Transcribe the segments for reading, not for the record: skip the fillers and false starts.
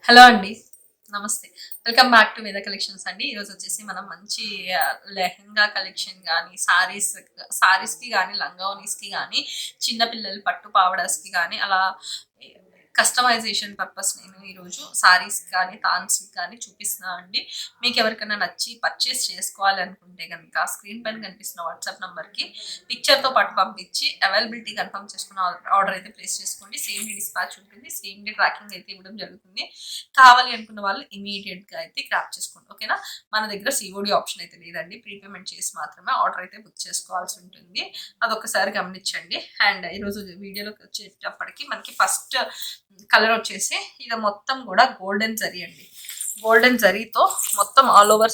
Hello అండి. నమస్తే. Welcome back to వేద కలెక్షన్స్ అండి. ఈరోజు వచ్చేసి మనం మంచి లెహెంగా కలెక్షన్ గానీ, సారీస్‌కి గానీ, లంగావోణీస్‌కి గానీ, చిన్న పిల్లల పట్టు పావడాస్‌కి గానీ అలా కస్టమైజేషన్ పర్పస్ నేను ఈరోజు సారీస్‌కి కానీ, థాన్స్‌కి కానీ చూపిస్తున్నా అండి. మీకు ఎవరికైనా నచ్చి పర్చేస్ చేసుకోవాలి అనుకుంటే గనుక స్క్రీన్ పైన కనిపిస్తున్న వాట్సాప్ నంబర్‌కి పిక్చర్‌తో పాటు పంపించి అవైలబిలిటీ కన్ఫర్మ్ చేసుకున్న ఆర్డర్ అయితే ప్లేస్ చేసుకోండి. సేమ్ డే డిస్పాచ్ ఉంటుంది. సేమ్ డే ట్రాకింగ్ అయితే ఇవ్వడం జరుగుతుంది. కావాలి అనుకున్న వాళ్ళు ఇమీడియట్‌గా అయితే గ్రాబ్ చేసుకోండి. ఓకేనా? మన దగ్గర సీఓడీ ఆప్షన్ అయితే లేదండి. ప్రీపేమెంట్ చేసి మాత్రమే ఆర్డర్ అయితే బుక్ చేసుకోవాల్సి ఉంటుంది. అదొకసారి గమనించండి. అండ్ ఈరోజు వీడియోలోకి వచ్చేటప్పటికి మనకి ఫస్ట్ కలర్ వచ్చేసి ఇది మొత్తం కూడా గోల్డెన్ జరీ అండి. గోల్డెన్ జరీతో మొత్తం ఆల్ ఓవర్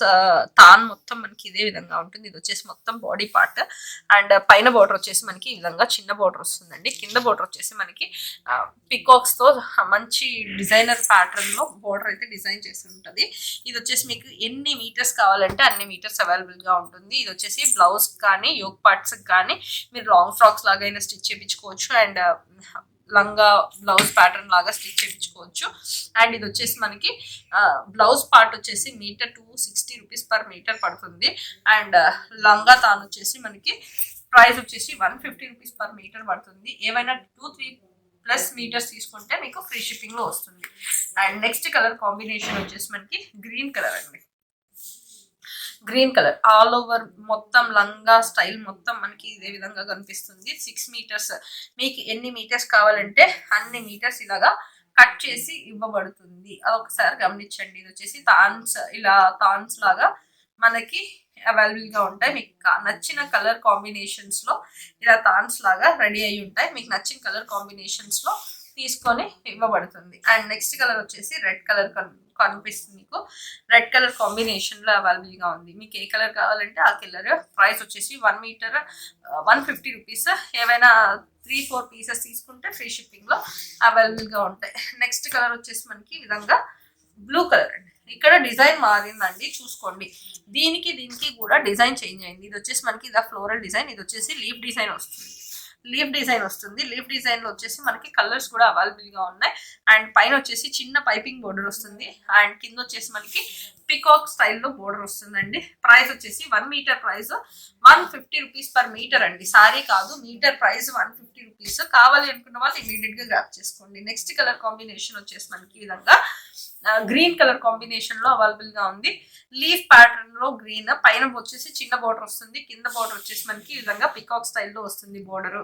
తాన్ మొత్తం మనకి ఇదే విధంగా ఉంటుంది. ఇది వచ్చేసి మొత్తం బాడీ పార్ట్ అండ్ పైన బార్డర్ వచ్చేసి మనకి ఈ విధంగా చిన్న బార్డర్ వస్తుందండి. కింద బార్డర్ వచ్చేసి మనకి పికాక్స్ తో మంచి డిజైనర్ ప్యాటర్న్ లో బార్డర్ అయితే డిజైన్ చేసి ఉంటుంది. ఇది వచ్చేసి మీకు ఎన్ని మీటర్స్ కావాలంటే అన్ని మీటర్స్ అవైలబుల్ గా ఉంటుంది. ఇది వచ్చేసి బ్లౌజ్ కానీ యోగ్ పార్ట్స్ కానీ మీరు లాంగ్ ఫ్రాక్స్ లాగా అయినా స్టిచ్ చేయించుకోవచ్చు అండ్ లంగా బ్లౌజ్ ప్యాటర్న్ లాగా స్టిచ్ చేయించుకోవచ్చు. అండ్ ఇది వచ్చేసి మనకి బ్లౌజ్ పార్ట్ వచ్చేసి మీటర్ 260 రూపీస్ పర్ మీటర్ పడుతుంది. అండ్ లంగా తాను వచ్చేసి మనకి ప్రైస్ వచ్చేసి 150 రూపీస్ పర్ మీటర్ పడుతుంది. ఏవైనా 2-3+ మీటర్స్ తీసుకుంటే మీకు ఫ్రీ షిప్పింగ్ లో వస్తుంది. అండ్ నెక్స్ట్ కలర్ కాంబినేషన్ వచ్చేసి మనకి గ్రీన్ కలర్ అండి. గ్రీన్ కలర్ ఆల్ ఓవర్ మొత్తం లంగా స్టైల్ మొత్తం మనకి ఇదే విధంగా కనిపిస్తుంది. 6 మీటర్స్ మీకు ఎన్ని మీటర్స్ కావాలంటే అన్ని మీటర్స్ ఇలాగా కట్ చేసి ఇవ్వబడుతుంది. అదొకసారి గమనించండి. ఇది వచ్చేసి థాన్స్ లాగా మనకి అవైలబుల్ గా ఉంటాయి. మీకు నచ్చిన కలర్ కాంబినేషన్స్ లో ఇలా థాన్స్ లాగా రెడీ అయి ఉంటాయి. మీకు నచ్చిన కలర్ కాంబినేషన్స్ లో తీసుకొని ఇవ్వబడుతుంది. అండ్ నెక్స్ట్ కలర్ వచ్చేసి రెడ్ కలర్ కనిపిస్తుంది. మీకు రెడ్ కలర్ కాంబినేషన్ లో అవైలబుల్ గా ఉంది. మీకు ఏ కలర్ కావాలంటే ఆ కలర్. ప్రైస్ వచ్చేసి 1 మీటర్ 150 రూపీస్. ఏవైనా 3-4 పీసెస్ తీసుకుంటే ఫ్రీ షిప్పింగ్ లో అవైలబుల్ గా ఉంటాయి. నెక్స్ట్ కలర్ వచ్చేసి మనకి ఈ విధంగా బ్లూ కలర్ అండి. ఇక్కడ డిజైన్ మారిందండి, చూసుకోండి. దీనికి కూడా డిజైన్ చేంజ్ అయింది. ఇది వచ్చేసి మనకి ఇది ఫ్లోరల్ డిజైన్, ఇది వచ్చేసి లీఫ్ డిజైన్ వస్తుంది. లీఫ్ డిజైన్ లో వచ్చేసి మనకి కలర్స్ కూడా అవైలబుల్ గా ఉన్నాయి. అండ్ పైన వచ్చేసి చిన్న పైపింగ్ బోర్డర్ వస్తుంది. అండ్ కింద వచ్చేసి మనకి పికాక్ స్టైల్లో బోర్డర్ వస్తుందండి. ప్రైస్ వచ్చేసి 1 metre price 150 rupees per metre అండి. సారీ కాదు, మీటర్ ప్రైస్ 150 రూపీస్. కావాలి అనుకున్న వాళ్ళు ఇమీడియట్ గా గ్రాప్ చేసుకోండి. నెక్స్ట్ కలర్ కాంబినేషన్ వచ్చేసి మనకి ఈ విధంగా గ్రీన్ కలర్ కాంబినేషన్ లో అవైలబుల్ గా ఉంది. లీఫ్ ప్యాటర్న్ లో గ్రీన్, పైన వచ్చేసి చిన్న బోర్డర్ వస్తుంది. కింద బోర్డర్ వచ్చేసి మనకి ఈ విధంగా పికాక్ స్టైల్లో వస్తుంది బోర్డర్.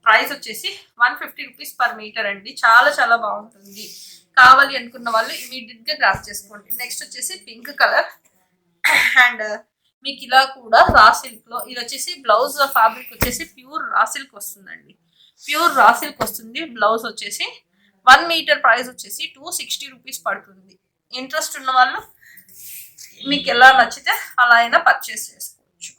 ప్రైస్ వచ్చేసి 150 రూపీస్ పర్ మీటర్ అండి. చాలా చాలా బాగుంటుంది. కావాలి అనుకున్న వాళ్ళు ఇమీడియట్ గా గ్రాప్ చేసుకోండి. నెక్స్ట్ వచ్చేసి పింక్ కలర్ అండ్ మీకు ఇలా కూడా రా సిల్క్ లో, ఇది వచ్చేసి బ్లౌజ్ ఫ్యాబ్రిక్ వచ్చేసి ప్యూర్ రా సిల్క్ వస్తుందండి. ప్యూర్ రా సిల్క్ వస్తుంది. బ్లౌజ్ వచ్చేసి 1 మీటర్ ప్రైస్ వచ్చేసి 260 రూపీస్ పడుతుంది. ఇంట్రెస్ట్ ఉన్న వాళ్ళు మీకు ఎలా నచ్చితే అలా అయినా పర్చేస్ చేసుకోవచ్చు.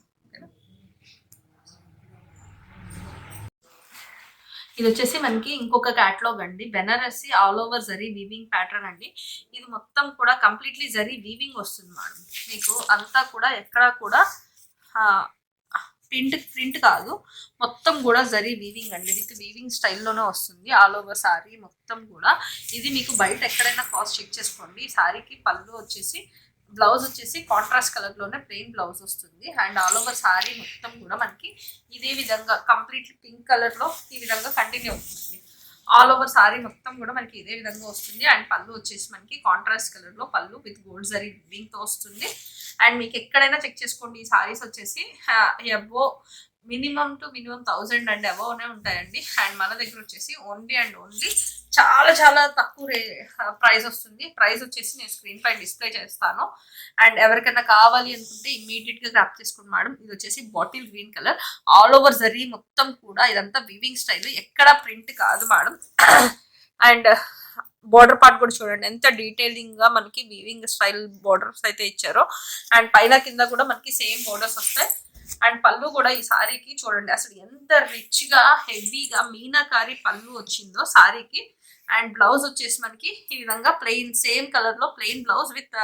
ఇది వచ్చేసి మనకి ఇంకొక క్యాటలాగ్ అండి. Banarasi all over zari weaving pattern అండి. ఇది మొత్తం కూడా కంప్లీట్లీ జరీ వీవింగ్ వస్తుంది మేడం. మీకు అంతా కూడా ఎక్కడా కూడా ప్రింట్ కాదు, మొత్తం కూడా జరీ వీవింగ్ అండి. విత్ వీవింగ్ స్టైల్లోనే వస్తుంది ఆల్ ఓవర్ సారీ మొత్తం కూడా. ఇది మీకు బయట ఎక్కడైనా కాస్ట్ చెక్ చేసుకోండి. ఈ సారీకి పళ్ళు వచ్చేసి, బ్లౌజ్ వచ్చేసి కాంట్రాస్ట్ కలర్ లోనే ప్లెయిన్ బ్లౌజ్ వస్తుంది. అండ్ ఆల్ ఓవర్ సారీ మొత్తం కూడా మనకి ఇదే విధంగా కంప్లీట్ పింక్ కలర్ లో ఈ విధంగా కంటిన్యూ అవుతుంది. ఆల్ ఓవర్ సారీ మొత్తం కూడా మనకి ఇదే విధంగా వస్తుంది. అండ్ పళ్ళు వచ్చేసి మనకి కాంట్రాస్ట్ కలర్ లో పళ్ళు విత్ గోల్డ్ జరీ వీవింగ్ తో వస్తుంది. అండ్ మీకు ఎక్కడైనా చెక్ చేసుకోండి. ఈ సారీస్ వచ్చేసి అబో మినిమం 1000 అండ్ అబోవ్నే ఉంటాయండి. అండ్ మన దగ్గర వచ్చేసి ఓన్లీ చాలా చాలా తక్కువ ప్రైస్ వస్తుంది. ప్రైస్ వచ్చేసి నేను స్క్రీన్ పై డిస్ప్లే చేస్తాను. అండ్ ఎవరికైనా కావాలి అనుకుంటే ఇమీడియట్ గా గ్రాప్ చేసుకోండి మేడం. ఇది వచ్చేసి bottle green colour all over zari మొత్తం కూడా ఇదంతా వీవింగ్ స్టైల్, ఎక్కడ ప్రింట్ కాదు మేడం. అండ్ బోర్డర్ పార్ట్ కూడా చూడండి ఎంత డీటెయిలింగ్ గా మనకి వీవింగ్ స్టైల్ బోర్డర్స్ అయితే ఇచ్చారో. అండ్ పైన కింద కూడా మనకి సేమ్ బోర్డర్స్ వస్తాయి. అండ్ పళ్ళు కూడా ఈ సారీకి చూడండి అసలు ఎంత రిచ్ గా హెవీగా మీనాకారి పళ్ళు వచ్చిందో సారీకి. అండ్ బ్లౌజ్ వచ్చేసి మనకి ఈ విధంగా ప్లెయిన్ సేమ్ కలర్ లో ప్లెయిన్ బ్లౌజ్ విత్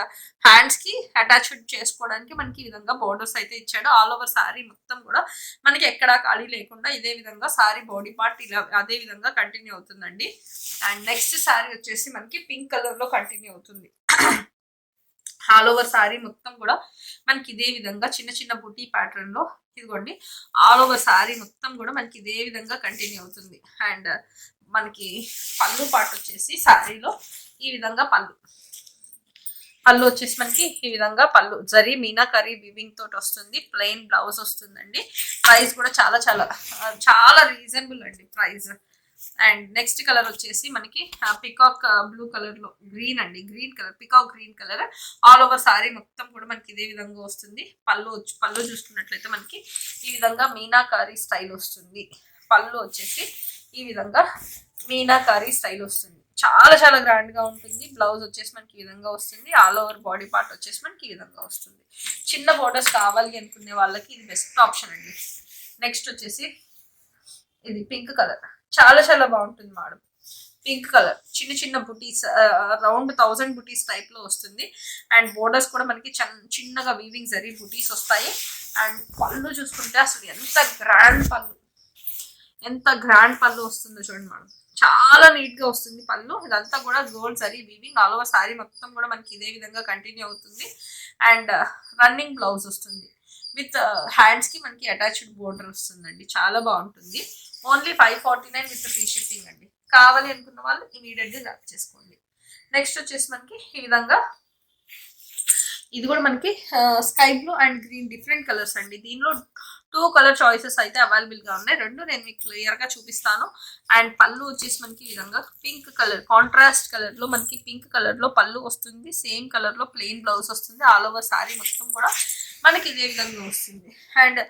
హ్యాండ్స్ కి అటాచ్డ్ చేసుకోవడానికి మనకి ఈ విధంగా బోర్డర్స్ అయితే ఇచ్చాడు. ఆల్ ఓవర్ సారీ మొత్తం కూడా మనకి ఎక్కడా ఖాళీ లేకుండా ఇదే విధంగా సారీ బాడీ పార్ట్ ఇలా అదే విధంగా కంటిన్యూ అవుతుందండి. అండ్ నెక్స్ట్ సారీ వచ్చేసి మనకి పింక్ కలర్ లో కంటిన్యూ అవుతుంది. ఆల్ ఓవర్ సారీ మొత్తం కూడా మనకి ఇదే విధంగా చిన్న చిన్న బుటీ ప్యాటర్న్ లో ఇదిగోండి ఆల్ ఓవర్ సారీ మొత్తం కూడా మనకి ఇదే విధంగా కంటిన్యూ అవుతుంది. అండ్ మనకి పళ్ళు పాటు వచ్చేసి సారీలో ఈ విధంగా పళ్ళు వచ్చేసి మనకి ఈ విధంగా పళ్ళు జరీ మీనాకరీ వివింగ్ తోటి వస్తుంది. ప్లెయిన్ బ్లౌజ్ వస్తుందండి. ప్రైస్ కూడా చాలా చాలా చాలా రీజనబుల్ అండి ప్రైస్. అండ్ నెక్స్ట్ కలర్ వచ్చేసి మనకి పికాక్ బ్లూ కలర్ లో గ్రీన్ అండి, green colour peacock green colour all over sorry మొత్తం కూడా మనకి ఇదే విధంగా వస్తుంది. పళ్ళు చూసుకున్నట్లయితే మనకి ఈ విధంగా మీనాకారీ స్టైల్ వస్తుంది. పళ్ళు వచ్చేసి ఈ విధంగా మీనాకారీ స్టైల్ వస్తుంది. చాలా చాలా గ్రాండ్ గా ఉంటుంది. బ్లౌజ్ వచ్చేసి మనకి ఈ విధంగా వస్తుంది. ఆల్ ఓవర్ బాడీ పార్ట్ వచ్చేసి మనకి ఈ విధంగా వస్తుంది. చిన్న బోర్డర్స్ కావాలి అనుకునే వాళ్ళకి ఇది బెస్ట్ ఆప్షన్ అండి. నెక్స్ట్ వచ్చేసి ఇది పింక్ కలర్ చాలా చాలా బాగుంటుంది మేడం. పింక్ కలర్ చిన్న చిన్న బుటీస్ అరౌండ్ 1000 బుటీస్ టైప్ లో వస్తుంది. అండ్ బోర్డర్స్ కూడా మనకి చిన్నగా వీవింగ్ జరీ బుటీస్ వస్తాయి. అండ్ పళ్ళు చూసుకుంటే అసలు ఎంత గ్రాండ్ పళ్ళు వస్తుందో చూడండి మేడం. చాలా నీట్ గా వస్తుంది పళ్ళు. ఇదంతా కూడా gold zari weaving all over sorry మొత్తం కూడా మనకి ఇదే విధంగా కంటిన్యూ అవుతుంది. అండ్ రన్నింగ్ బ్లౌజ్ వస్తుంది విత్ హ్యాండ్స్ కి మనకి అటాచ్డ్ బోర్డర్ వస్తుందండి. చాలా బాగుంటుంది. ఓన్లీ 549 విత్ ఫ్రీ షిప్పింగ్ అండి. కావాలి అనుకున్న వాళ్ళు ఇమీడియట్గా గ్రాప్ చేసుకోండి. నెక్స్ట్ వచ్చేసి మనకి ఈ విధంగా ఇది కూడా మనకి sky blue and green different colours అండి. దీనిలో 2 కలర్ చాయిసెస్ అయితే అవైలబుల్ గా ఉన్నాయి. రెండు నేను మీకు క్లియర్ గా చూపిస్తాను. అండ్ పళ్ళు వచ్చేసి మనకి ఈ విధంగా పింక్ కలర్ కాంట్రాస్ట్ కలర్ లో మనకి పింక్ కలర్ లో పళ్ళు వస్తుంది. సేమ్ కలర్ లో ప్లెయిన్ బ్లౌజ్ వస్తుంది. ఆల్ ఓవర్ సారీ మొత్తం కూడా మనకి ఇదే విధంగా వస్తుంది. అండ్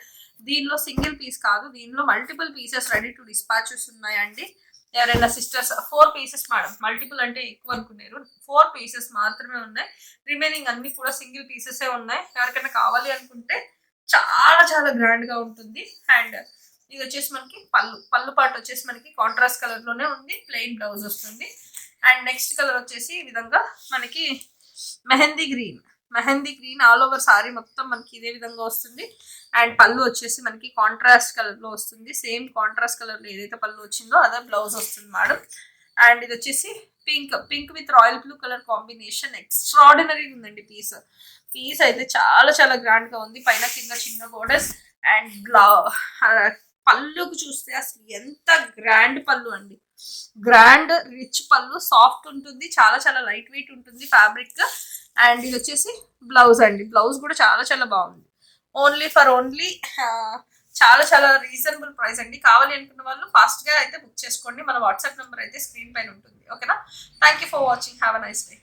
దీనిలో సింగిల్ పీస్ కాదు, దీనిలో multiple pieces ready to dispatches ఉన్నాయండి. ఎవరైనా సిస్టర్స్ 4 పీసెస్ మేడం, మల్టిపుల్ అంటే ఎక్కువ అనుకున్నారు. 4 పీసెస్ మాత్రమే ఉన్నాయి. రిమైనింగ్ అన్ని కూడా సింగిల్ పీసెసే ఉన్నాయి. ఎవరికైనా కావాలి అనుకుంటే చాలా చాలా గ్రాండ్ గా ఉంటుంది. అండ్ ఇది వచ్చేసి మనకి పళ్ళు పాటు వచ్చేసి మనకి కాంట్రాస్ట్ కలర్ లోనే ఉంది. ప్లెయిన్ బ్లౌజ్ వస్తుంది. అండ్ నెక్స్ట్ కలర్ వచ్చేసి ఈ విధంగా మనకి mehndi green all over sorry మొత్తం మనకి ఇదే విధంగా వస్తుంది. అండ్ పళ్ళు వచ్చేసి మనకి కాంట్రాస్ట్ కలర్ లో వస్తుంది. సేమ్ కాంట్రాస్ట్ కలర్ లో ఏదైతే పళ్ళు వచ్చిందో అదే బ్లౌజ్ వస్తుంది మేడం. అండ్ ఇది వచ్చేసి pink with royal blue colour combination extraordinary ఉందండి. పీస్ అయితే చాలా చాలా గ్రాండ్ గా ఉంది. పైన కింద చిన్న బోర్డర్స్ అండ్ పళ్ళుకు చూస్తే అసలు ఎంత గ్రాండ్ పళ్ళు అండి. గ్రాండ్ రిచ్ పళ్ళు, సాఫ్ట్ ఉంటుంది, చాలా చాలా లైట్ వెయిట్ ఉంటుంది ఫ్యాబ్రిక్. అండ్ ఇది వచ్చేసి బ్లౌజ్ అండి. బ్లౌజ్ కూడా చాలా చాలా బాగుంది. ఓన్లీ చాలా చాలా రీజనబుల్ ప్రైస్ అండి. కావాలి అనుకున్న వాళ్ళు ఫాస్ట్ గా అయితే బుక్ చేసుకోండి. మన వాట్సాప్ నెంబర్ అయితే స్క్రీన్ పైన ఉంటుంది. ఓకేనా? Thank you for watching. Have a nice day.